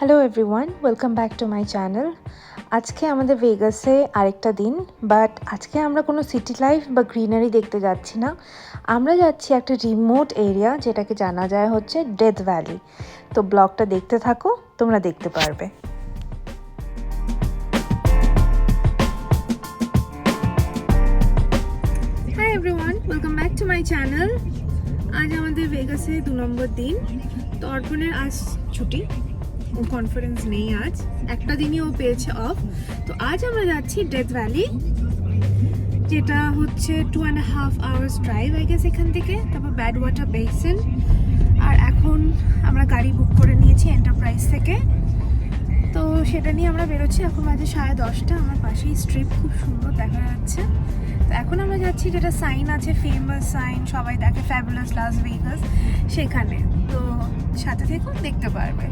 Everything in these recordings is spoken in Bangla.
Hello everyone, welcome back to my channel. আজকে আমাদের ভেগাসে আরেকটা দিন, বাট আজকে আমরা কোনো সিটি লাইফ বা গ্রিনারি দেখতে যাচ্ছি না। আমরা যাচ্ছি একটা রিমোট এরিয়া, যেটাকে জানা যায় হচ্ছে ডেথ ভ্যালি। তো ব্লগটা দেখতে থাকো, তোমরা দেখতে পারবে। Hi everyone, welcome back to my channel. আজ আমাদের ভেগাসে 2 নম্বর দিন। তো অর্পণের আজ ছুটি, ও কনফারেন্স নেই, আজ একটা দিনই ও পেয়েছে অফ। তো আজ আমরা যাচ্ছি ডেথ ভ্যালি, যেটা হচ্ছে 2.5 hours ড্রাইভ আই গেস এখান থেকে। তারপর ব্যাড ওয়াটার বেসিন। আর এখন আমরা গাড়ি বুক করে নিয়েছি এন্টারপ্রাইজ থেকে, তো সেটা নিয়ে আমরা বেরোচ্ছি। এখন বাজে 10:30। আমার পাশেই স্ট্রিপ খুব সুন্দর দেখা যাচ্ছে। তো এখন আমরা যাচ্ছি, যেটা সাইন আছে, ফেমাস সাইন, সবাই দেখে, ফ্যাবুলাস লাস ভেগাস, সেখানে। তো সাথে থেকে দেখতে পারবে।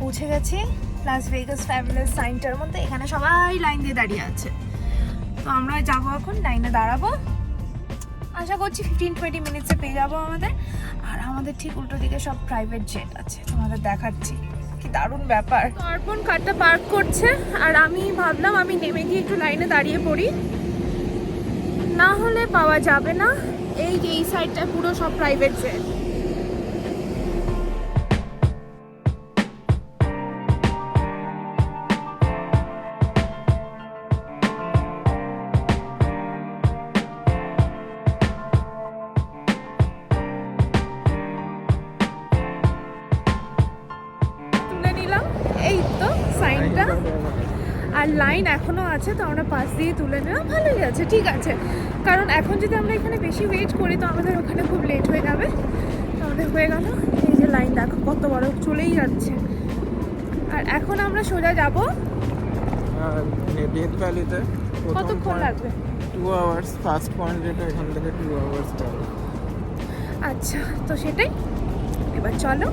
পৌঁছে গেছি লাস ভেগাস ফ্যাবুলাস সাইনটার মধ্যে। এখানে সবাই লাইন দিয়ে দাঁড়িয়ে আছে। তো আমরা যাবো, এখন লাইনে দাঁড়াবো। আশা করছি 15-20 মিনিটসে পেয়ে যাবো আমাদের। আর আমাদের ঠিক উল্টো দিকে সব প্রাইভেট জেট আছে, তোমাদের দেখাচ্ছি। কি দারুণ ব্যাপার। অর্পণ কারটা পার্ক করছে, আর আমি ভাবলাম আমি নেমে গিয়ে একটু লাইনে দাঁড়িয়ে পড়ি, না হলে পাওয়া যাবে না। এই সাইডটা পুরো সব প্রাইভেট জেট। এই তো সাইনটা, আর লাইন এখনো আছে, তো আমরা পাশ দিয়ে তুলে নিলাম। ভালোই আছে, ঠিক আছে। কারণ এখন যদি আমরা এখানে বেশি ওয়েট করি, তো আমাদের ওখানে খুব লেট হয়ে যাবে। তো আমাদের হয়ে গেল। এই যে লাইন দেখো কত বড়, চলেই যাচ্ছে। আর এখন আমরা সোজা যাব ডেথ ভ্যালিতে। কতক্ষণ লাগবে? 2 hours। ফার্স্ট পয়েন্ট যেটা, এখান থেকে 2 hours যাবে। আচ্ছা, তো সেটাই। এবার চলো।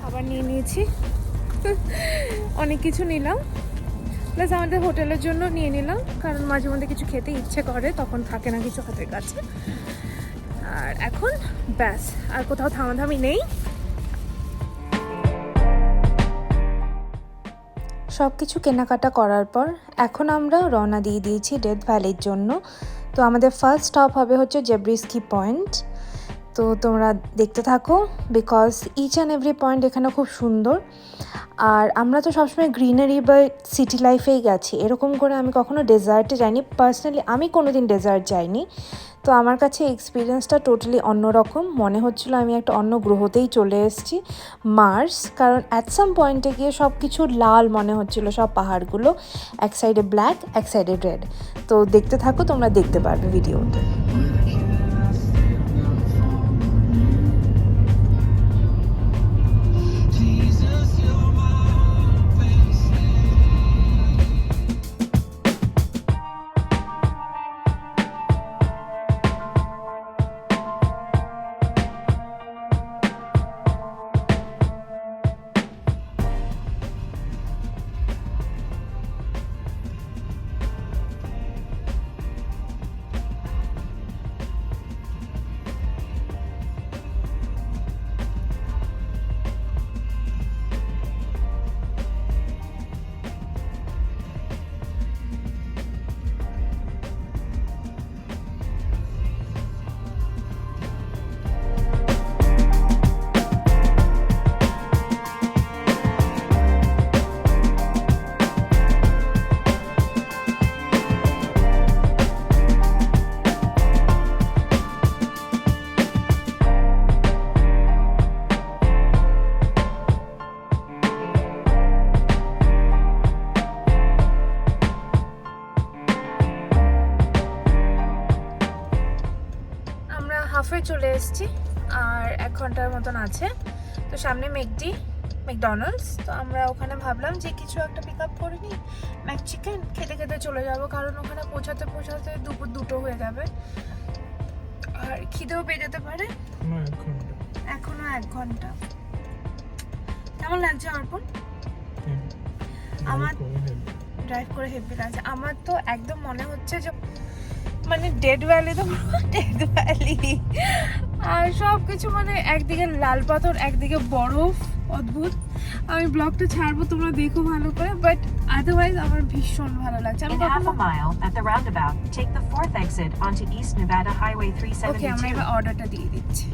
আবার নিয়ে নিয়েছি, অনেক কিছু নিলাম। প্লাস আমাদের হোটেলের জন্য নিয়ে নিলাম, কারণ মাঝে মধ্যে কিছু খেতে ইচ্ছে করে, তখন থাকে না কিছু হাতের কাছে। আর এখন ব্যাস, আর কোথাও থামাথামি নেই। সব কিছু কেনাকাটা করার পর এখন আমরা রওনা দিয়ে দিয়েছি ডেথ ভ্যালির জন্য। তো আমাদের ফার্স্ট স্টপ হবে হচ্ছে জেব্রিস্কি পয়েন্ট। তো তোমরা দেখতে থাকো, because each and every point এখানে খুব সুন্দর। আর আমরা তো সবসময় গ্রিনারি বা সিটি লাইফেই গেছি, এরকম করে আমি কখনো ডেজার্টে যাইনি। পার্সোনালি আমি কোনো দিন ডেজার্ট যাইনি। তো আমার কাছে এক্সপিরিয়েন্সটা টোটালি অন্যরকম মনে হচ্ছিলো। আমি একটা অন্য গ্রহতেই চলে এসেছি, মার্স। কারণ অ্যাট সাম পয়েন্টে গিয়ে সব কিছু লাল মনে হচ্ছিলো, সব পাহাড়গুলো এক সাইডে ব্ল্যাক, এক সাইডে রেড। তো দেখতে থাকো, তোমরা দেখতে পারবে ভিডিওতে। হাফে চলে এসেছি আর 1 ঘন্টার মতন আছে। তো সামনে ম্যাকডোনাল্ডস, তো আমরা ওখানে ভাবলাম যে কিছু একটা পিক আপ করে নিই, চিকেন খেতে খেতে চলে যাব, কারণ ওখানে পৌঁছাতে দুপুর 2টো হয়ে যাবে আর খিদেও পেয়ে যেতে পারে। এখনো 1 ঘন্টা। কেমন লাগছে অর্পণ? আমার ড্রাইভ করে হেভি লাগছে। আমার তো একদম মনে হচ্ছে যে মানে ডেড ভ্যালি, তো ডেড ভ্যালি, আর সব কিছু মানে একদিকে লাল পাথর একদিকে বরফ, অদ্ভুত। আমি ব্লগটা ছাড়বো, তোমরা দেখো ভালো করে, বাট আদারওয়াইজ আমার ভীষণ ভালো লাগছে। আমি half a mile at the roundabout, take the 4th exit onto East Nevada Highway 372. ওকে, আমরা এবার অর্ডারটা দিয়ে দিচ্ছি।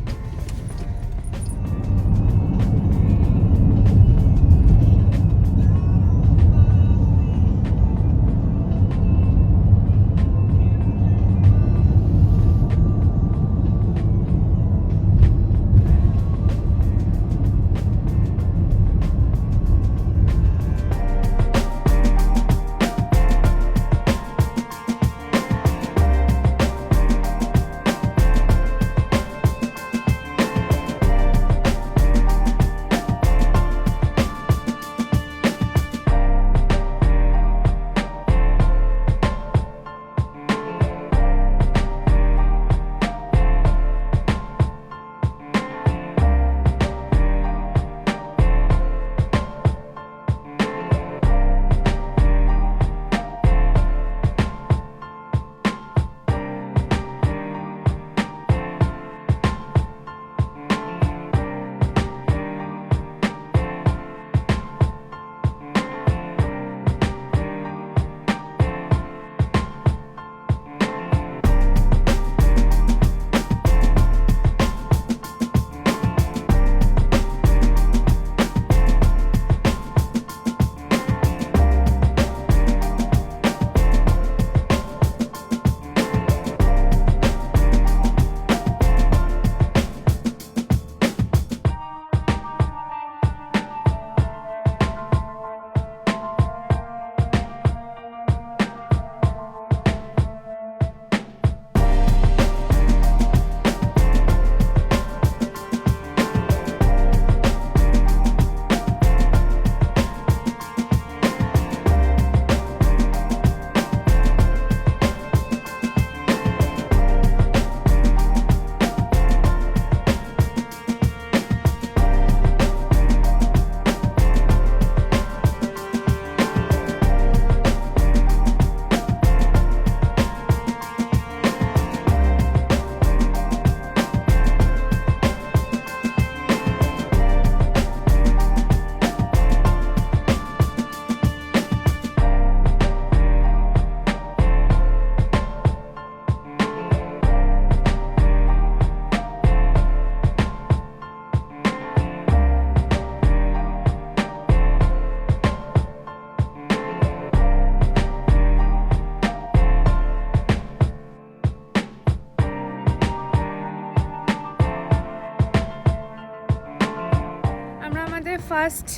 ফার্স্ট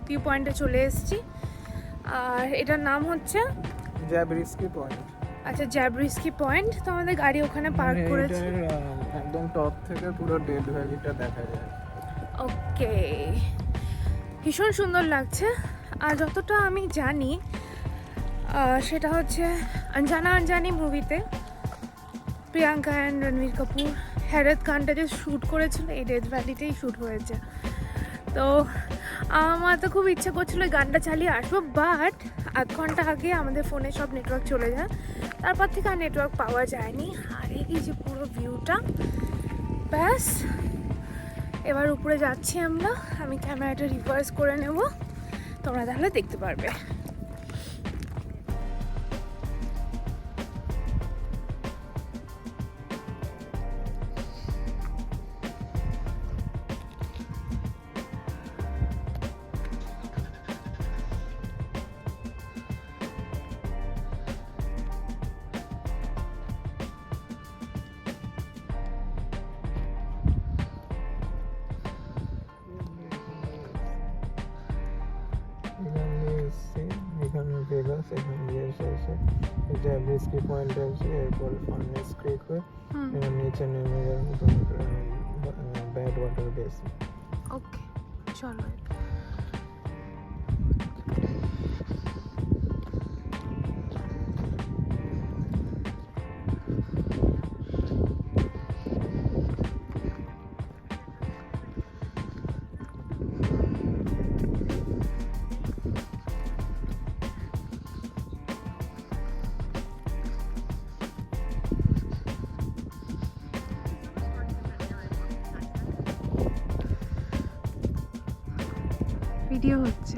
ভিউ পয়েন্টে চলে এসেছি, আর এটার নাম হচ্ছে জ্যাবরিস্কি পয়েন্ট। আচ্ছা, জ্যাবরিস্কি পয়েন্ট। তো আমাদের গাড়ি ওখানে পার্ক করেছি। একদম টপ থেকে পুরো ডেড ভ্যালিটা দেখা যায়। ওকে, ভীষণ সুন্দর লাগছে। আর যতটা আমি জানি সেটা হচ্ছে আনজানি মুভিতে প্রিয়াঙ্কা অ্যান্ড রণবীর কাপুর হেরাত গানটা যে শ্যুট করেছিল এই ডেথ ভ্যালিতেই শ্যুট হয়েছে। তো আমার তো খুব ইচ্ছা করছিল এই গানটা চালিয়ে আসবো, বাট 1 ঘন্টা আগে আমাদের ফোনে সব নেটওয়ার্ক চলে যায়, তারপর থেকে আর নেটওয়ার্ক পাওয়া যায়নি। আর এই যে পুরো ভিউটা, ব্যাস এবার উপরে যাচ্ছি আমরা। আমি ক্যামেরাটা রিভার্স করে নেব, তোমরা তাহলে দেখতে পারবে। এখানে ভেগাস, এখানে আছে যে ব্রিস্কি পয়েন্ট আছে এরপর ফার্নেস ক্রিক হয়ে এবার নিচে নেমে যাবো তোমার ব্যাড ওয়াটার বেসিন। ওকে চলো। ভিডিও হচ্ছে।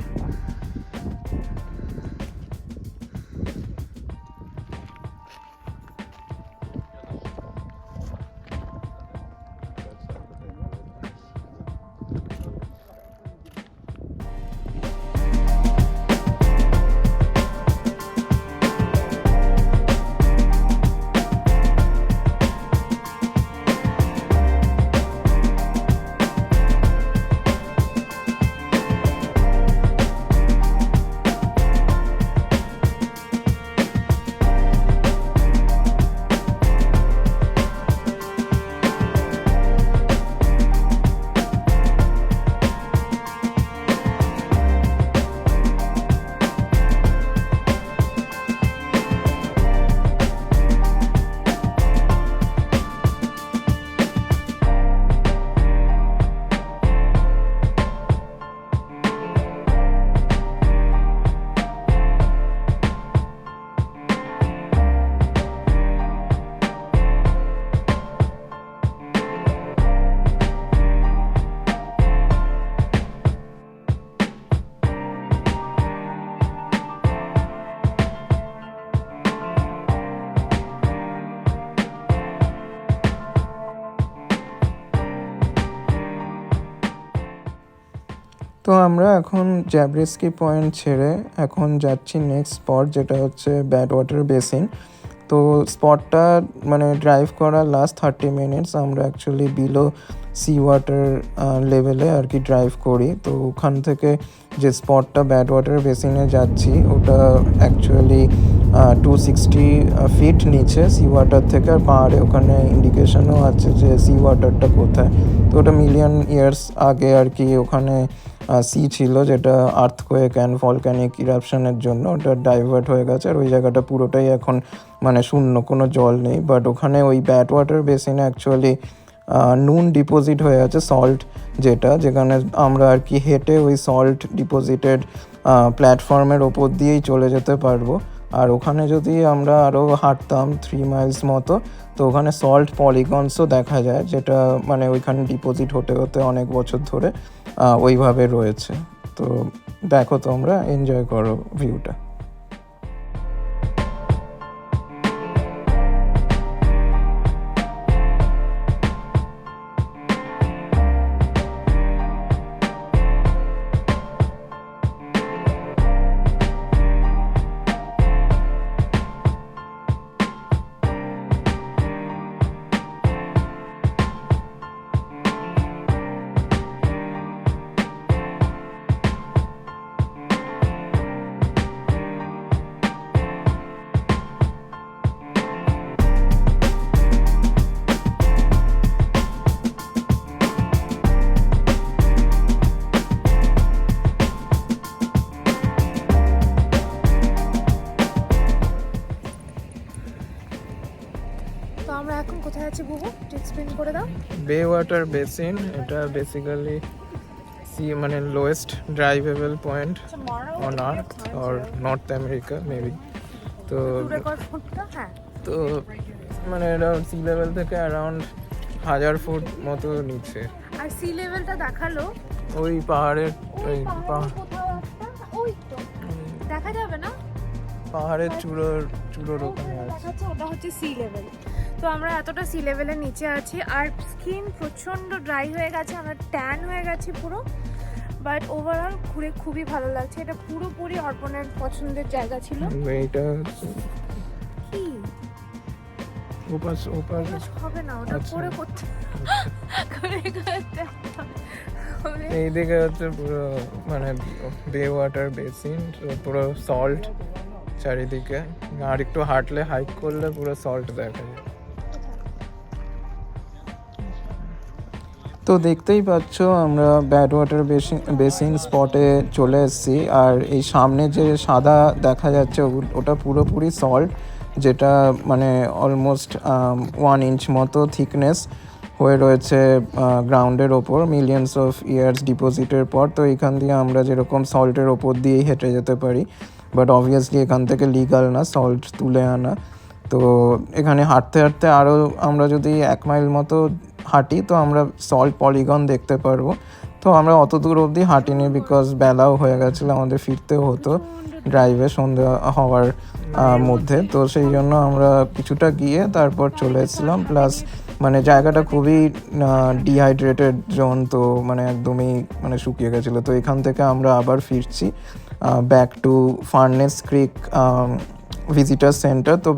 তো আমরা এখন জ্যাব্রিস্কি পয়েন্ট ছেড়ে এখন যাচ্ছি নেক্সট স্পট, যেটা হচ্ছে ব্যাড ওয়াটার বেসিন। তো স্পটটা মানে ড্রাইভ করা লাস্ট 30 মিনিটস আমরা অ্যাকচুয়ালি বিলো সি ওয়াটার লেভেলে আর কি ড্রাইভ করি। তো ওখান থেকে যে স্পটটা ব্যাড ওয়াটার বেসিনে যাচ্ছি ওটা অ্যাকচুয়ালি 260 ফিট নিচে সি ওয়াটার থেকে, আর পাহাড়ে ওখানে ইন্ডিকেশনও আছে যে সি ওয়াটারটা কোথায়। তো ওটা মিলিয়ন ইয়ার্স আগে আর কি ওখানে সি ছিল, যেটা আর্থকোয়েক অ্যান্ড ভলক্যানিক ইরাপশনের জন্য ওটা ডাইভার্ট হয়ে গেছে, আর ওই জায়গাটা পুরোটাই এখন মানে শূন্য, কোনো জল নেই। বাট ওখানে ওই ব্যাড ওয়াটার বেসিনে অ্যাকচুয়ালি নুন ডিপোজিট হয়ে আছে, সল্ট, যেখানে আমরা আর কি হেঁটে ওই সল্ট ডিপোজিটেড প্ল্যাটফর্মের ওপর দিয়েই চলে যেতে পারবো। আর ওখানে যদি আমরা আরও হাঁটতাম 3 মাইলস মতো, তো ওখানে সল্ট পলিগনসও দেখা যায়, যেটা মানে ওইখানে ডিপোজিট হতে হতে অনেক বছর ধরে ওইভাবে রয়েছে। তো দেখো তোমরা, এনজয় করো ভিউটা। তো আমরা এখন কোথায় আছি বুবু, এক্সপ্লেইন করে দাও। বে ওয়াটার বেসিন, এটা বেসিক্যালি সি মানে lowest drivable point on earth or North America maybe. তো তো মানে এটা সি লেভেল থেকে অ্যারাউন্ড 1000 ফুট মতো নিচে। আর সি লেভেলটা দেখালো ওই পাহাড়ের ওই ওই তো দেখা যাবে না, পাহাড়ের চূড়োর ওখানে আছে, দেখাচ্ছে ওটা হচ্ছে সি লেভেল। তো আমরা এতটা সি লেভেলের নিচে আছি, আর স্কিন প্রচণ্ড ড্রাই হয়ে গেছে, আমরা ট্যান হয়ে গেছি পুরো। বাট ওভারঅল ঘুরে খুবই ভালো লাগছে, এটা পুরোপুরি অর্পণের পছন্দের জায়গা ছিল। এইটা কি ওপাশ হবে না, ওটা করে করতে এই দিকে হচ্ছে পুরো মানে বে ওয়াটার বেসিন, পুরো সল্ট চারিদিকে, আর একটু হাঁটলে হাইক করলে পুরো সল্ট দেখা যায়। তো দেখতেই পাচ্ছ আমরা ব্যাড ওয়াটার বেসিন স্পটে চলে এসেছি। আর এই সামনে যে সাদা দেখা যাচ্ছে ওটা পুরোপুরি সল্ট, যেটা মানে অলমোস্ট 1 ইঞ্চ মতো থিকনেস হয়ে রয়েছে গ্রাউন্ডের ওপর মিলিয়নস অফ ইয়ার্স ডিপোজিটের পর। তো এখান দিয়ে আমরা যেরকম সল্টের ওপর দিয়েই হেঁটে যেতে পারি, বাট অবভিয়াসলি এখান থেকে লিগাল না সল্ট তুলে আনা। তো এখানে হাঁটতে হাঁটতে আরও আমরা যদি 1 মাইল মতো হাঁটি তো আমরা সল্ট পলিগন দেখতে পারবো। তো আমরা অত দূর অবধি হাঁটিনি, বিকজ বেলাও হয়ে গেছিলো, আমাদের ফিরতেও হতো ড্রাইভে সন্ধ্যা হওয়ার মধ্যে। তো সেই জন্য আমরা কিছুটা গিয়ে তারপর চলে এসেছিলাম। প্লাস মানে জায়গাটা খুবই ডিহাইড্রেটেড জোন, তো মানে একদমই মানে শুকিয়ে গেছিলো। তো এখান থেকে আমরা আবার ফিরছি back to Furnace Creek visitor centre. তো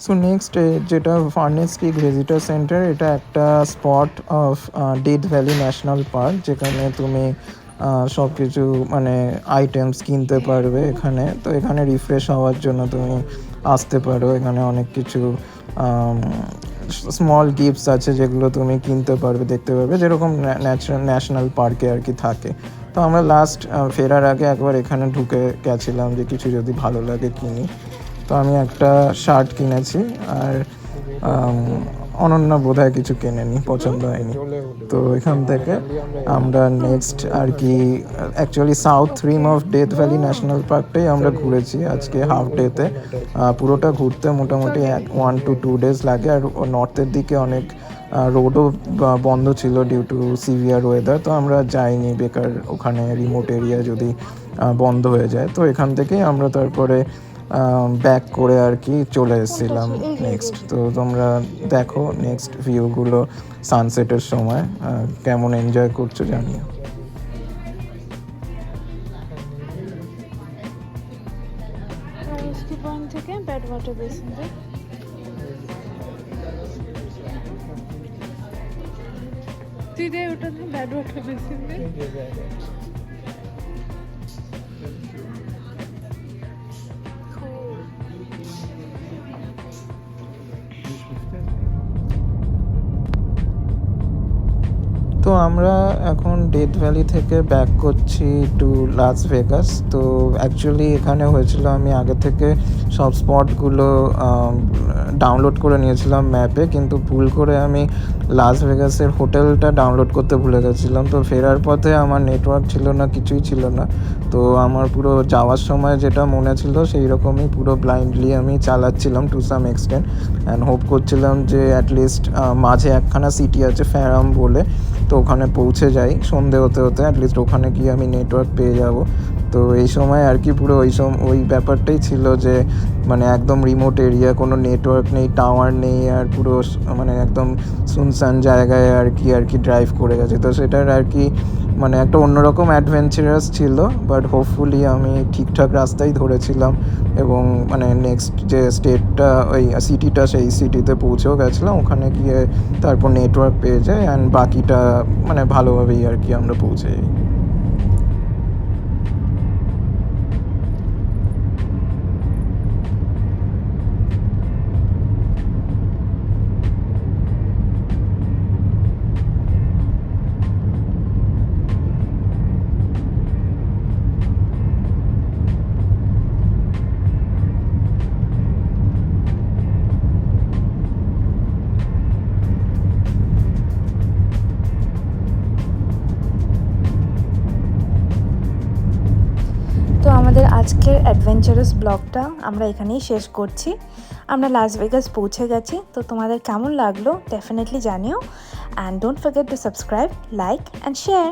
সো নেক্সট যেটা ফার্নেস ক্রিক ভিজিটার সেন্টার, এটা একটা spot of Death Valley National Park, যেখানে তুমি সব কিছু মানে আইটেমস কিনতে পারবে এখানে। তো এখানে রিফ্রেশ হওয়ার জন্য তুমি আসতে পারো। এখানে অনেক কিছু স্মল গিফটস আছে যেগুলো তুমি কিনতে পারবে, দেখতে পারবে, যেরকম ন্যাশনাল পার্কে আর কি থাকে। তো আমরা লাস্ট ফেরার আগে একবার এখানে ঢুকে গেছিলাম যে কিছু যদি ভালো লাগে কিনি। তো আমি একটা শার্ট কিনেছি, আর অনন্য বোধহয় কিছু কেনেনি, পছন্দ হয়নি। তো এখান থেকে আমরা নেক্সট আর কি actually south rim of Death Valley National পার্কটাই আমরা ঘুরেছি আজকে হাফ ডেতে। পুরোটা ঘুরতে মোটামুটি 1 to 2 days লাগে। আর নর্থের দিকে অনেক রোডও বন্ধ ছিল ডিউ টু সিভিয়ার ওয়েদার। তো আমরা যাইনি, বেকার ওখানে রিমোট এরিয়া যদি বন্ধ হয়ে যায়। তো এখান থেকেই আমরা তারপরে ব্যাক করে আর কি চলে এসেছিলাম নেক্সট। তো তোমরা দেখো নেক্সট ভিউগুলো সানসেটের সময় কেমন এনজয় করছো জানিও। থেকে ব্যাড ওয়াটার বেসিন তুই দে ওটা ব্যাড ওয়াটার বেসিন দে। তো আমরা এখন ডেথ ভ্যালি থেকে ব্যাক করছি টু লাস ভেগাস। তো অ্যাকচুয়ালি এখানে হয়েছিল আমি আগে থেকে সব স্পটগুলো ডাউনলোড করে নিয়েছিলাম ম্যাপে, কিন্তু ভুল করে আমি লাস ভেগাসের হোটেলটা ডাউনলোড করতে ভুলে গেছিলাম। তো ফেরার পথে আমার নেটওয়ার্ক ছিল না, কিছুই ছিল না। তো আমার পুরো যাওয়ার সময় যেটা মনে ছিল সেই রকমই পুরো ব্লাইন্ডলি আমি চালাচ্ছিলাম to some extent, and hope করছিলাম যে অ্যাটলিস্ট মাঝে একখানা সিটি আছে ফ্যারাম বলে, তো ওখানে পৌঁছে যাই সন্ধে হতে হতে, অ্যাটলিস্ট ওখানে গিয়ে আমি নেটওয়ার্ক পেয়ে যাব। তো এই সময় আর কি পুরো ওই ব্যাপারটাই ছিল যে মানে একদম রিমোট এরিয়া, কোনো নেটওয়ার্ক নেই, টাওয়ার নেই, আর পুরো মানে একদম সুনসান জায়গায় আর কি ড্রাইভ করে গেছে। তো সেটার আর কি মানে একটা অন্যরকম অ্যাডভেঞ্চারাস ছিল, বাট হোপফুলি আমি ঠিকঠাক রাস্তাই ধরেছিলাম এবং মানে নেক্সট যে স্টেটটা ওই সিটিটা সেই সিটিতে পৌঁছেও গেছিলাম। ওখানে গিয়ে তারপর নেটওয়ার্ক পেয়ে যায়, অ্যান্ড বাকিটা মানে ভালোভাবেই আর কি আমরা পৌঁছে যাই। তো আমাদের আজকের অ্যাডভেঞ্চারাস ব্লগটা আমরা এখানেই শেষ করছি। আমরা লাস ভেগাস পৌঁছে গেছি। তো তোমাদের কেমন লাগলো ডেফিনেটলি জানিও, and don't forget to subscribe, like and share.